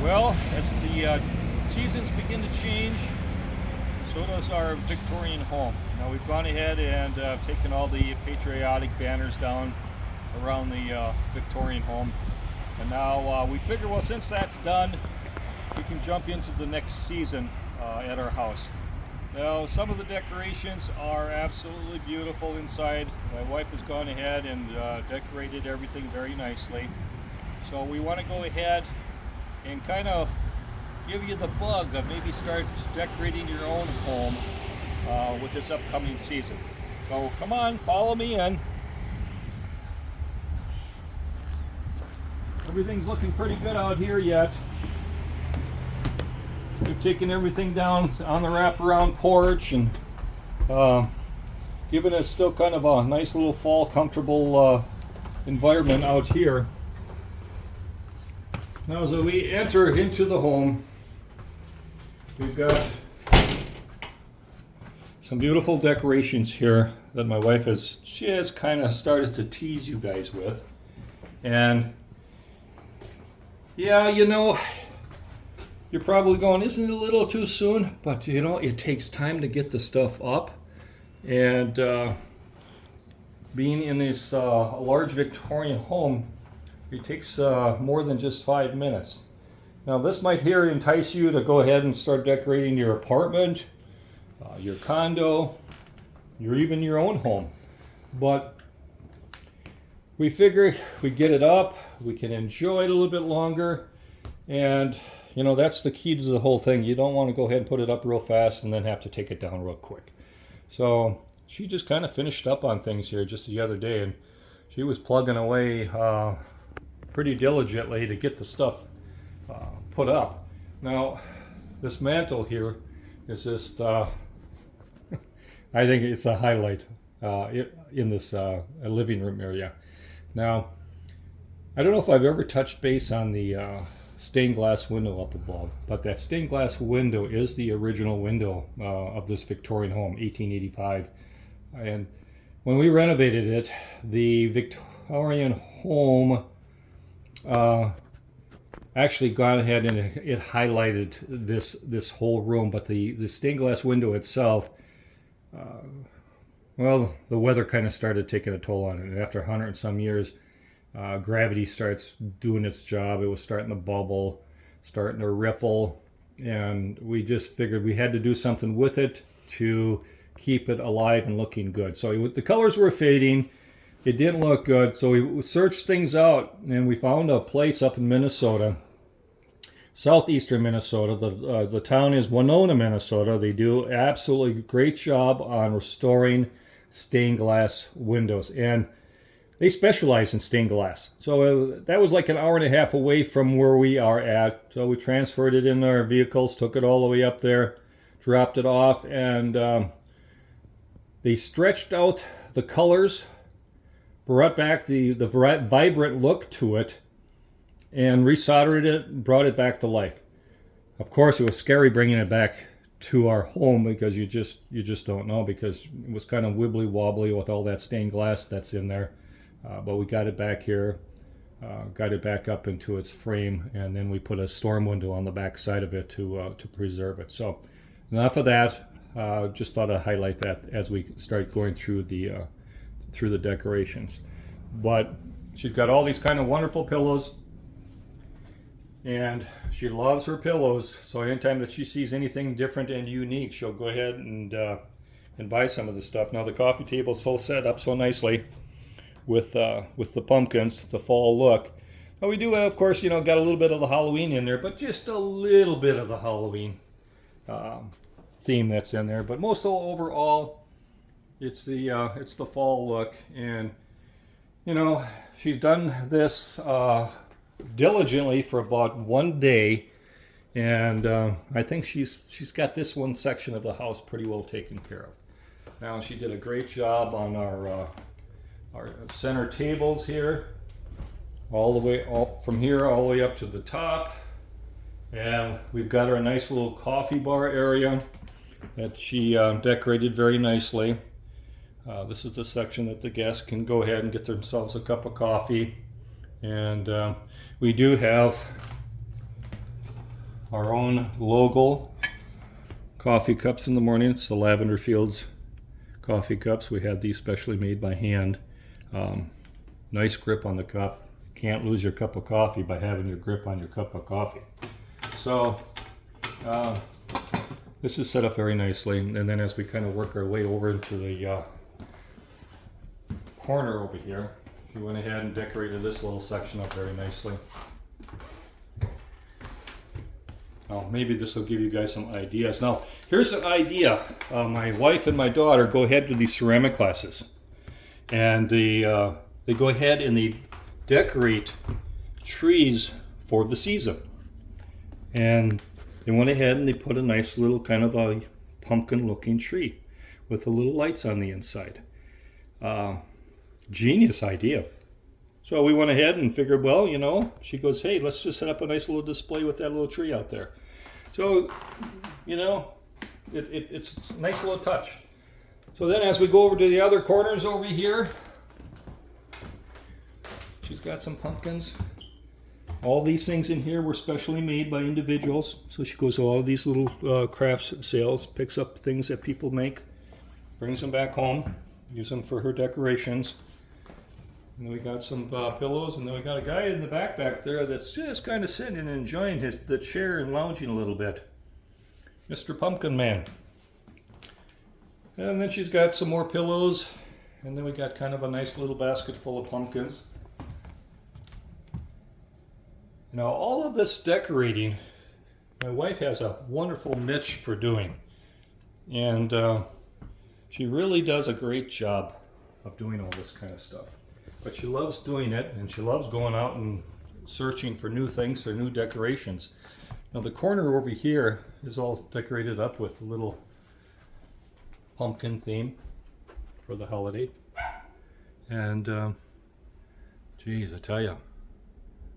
Well, as the seasons begin to change, so does our Victorian home. Now we've gone ahead and taken all the patriotic banners down around the Victorian home. And now we figure, well, since that's done, we can jump into the next season at our house. Now, some of the decorations are absolutely beautiful inside. My wife has gone ahead and decorated everything very nicely. So we want to go ahead and kind of give you the bug of maybe start decorating your own home with this upcoming season. So come on, follow me in. Everything's looking pretty good out here yet. We've taken everything down on the wraparound porch and given it still kind of a nice little fall comfortable environment out here. Now as we enter into the home, we've got some beautiful decorations here that my wife has just kind of started to tease you guys with. And yeah, you know, you're probably going, isn't it a little too soon? But you know, it takes time to get the stuff up. And being in this large Victorian home, it takes more than just 5 minutes. Now this might here entice you to go ahead and start decorating your apartment, your condo, or even your own home. But we figure we get it up, we can enjoy it a little bit longer, and you know, that's the key to the whole thing. You don't want to go ahead and put it up real fast and then have to take it down real quick. So she just kind of finished up on things here just the other day, and she was plugging away pretty diligently to get the stuff put up. Now this mantle here is just I think it's a highlight in this living room area. Now I don't know if I've ever touched base on the stained glass window up above, but that stained glass window is the original window of this Victorian home, 1885. And when we renovated it, the Victorian home actually gone ahead and it highlighted this whole room, but the stained glass window itself, well, the weather kind of started taking a toll on it. And after 100 and some years, gravity starts doing its job. It was starting to bubble, starting to ripple, and we just figured we had to do something with it to keep it alive and looking good. So the colors were fading. It didn't look good, so we searched things out, and we found a place up in Minnesota, southeastern Minnesota. The town is Winona, Minnesota. They do absolutely great job on restoring stained glass windows, and they specialize in stained glass. So that was like an hour and a half away from where we are at. So we transferred it in our vehicles, took it all the way up there, dropped it off, and they stretched out the colors, brought back the vibrant look to it, and resoldered it, brought it back to life. Of course, it was scary bringing it back to our home because you just don't know, because it was kind of wibbly wobbly with all that stained glass that's in there. But we got it back here, got it back up into its frame, and then we put a storm window on the back side of it to preserve it. So enough of that. Just thought I'd highlight that as we start going through the decorations. But she's got all these kind of wonderful pillows, and she loves her pillows. So anytime that she sees anything different and unique, she'll go ahead and buy some of the stuff. Now the coffee table's so set up so nicely with the pumpkins, the fall look. Now we do, of course, you know, got a little bit of the Halloween in there, but just a little bit of the Halloween theme that's in there. But most overall, it's the fall look. And you know, she's done this diligently for about 1 day, and I think she's got this one section of the house pretty well taken care of. Now she did a great job on our center tables here, all the way up from here all the way up to the top, and we've got our nice little coffee bar area that she decorated very nicely. This is the section that the guests can go ahead and get themselves a cup of coffee, and we do have our own logo coffee cups in the morning. It's the Lavender Fields coffee cups. We have these specially made by hand. Nice grip on the cup. Can't lose your cup of coffee by having your grip on your cup of coffee. So this is set up very nicely, and then as we kind of work our way over into the corner over here, we went ahead and decorated this little section up very nicely. Now, maybe this will give you guys some ideas. Now, here's an idea. My wife and my daughter go ahead to these ceramic classes, and they go ahead and they decorate trees for the season. And they went ahead and they put a nice little kind of a pumpkin-looking tree with the little lights on the inside. Genius idea. So we went ahead and figured, well, you know, she goes, hey, let's just set up a nice little display with that little tree out there. So, you know, it's a nice little touch. So then as we go over to the other corners over here, she's got some pumpkins. All these things in here were specially made by individuals. So she goes to all of these little crafts sales, picks up things that people make, brings them back home, use them for her decorations. And then we got some pillows, and then we got a guy in the back there that's just kind of sitting and enjoying the chair and lounging a little bit. Mr. Pumpkin Man. And then she's got some more pillows, and then we got kind of a nice little basket full of pumpkins. Now, all of this decorating, my wife has a wonderful niche for doing. And she really does a great job of doing all this kind of stuff. But she loves doing it, and she loves going out and searching for new things, for new decorations. Now, the corner over here is all decorated up with a little pumpkin theme for the holiday. And, geez, I tell you,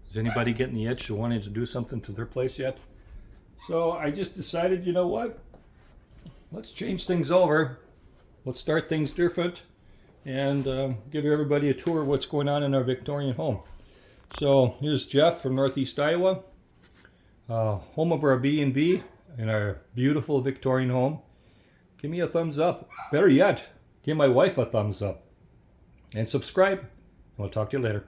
is anybody getting the itch of wanting to do something to their place yet? So I just decided, you know what? Let's change things over. Let's start things different and give everybody a tour of what's going on in our Victorian home. So here's Jeff from Northeast Iowa, home of our B&B in our beautiful Victorian home. Give me a thumbs up. Better yet, give my wife a thumbs up. And subscribe. We'll talk to you later.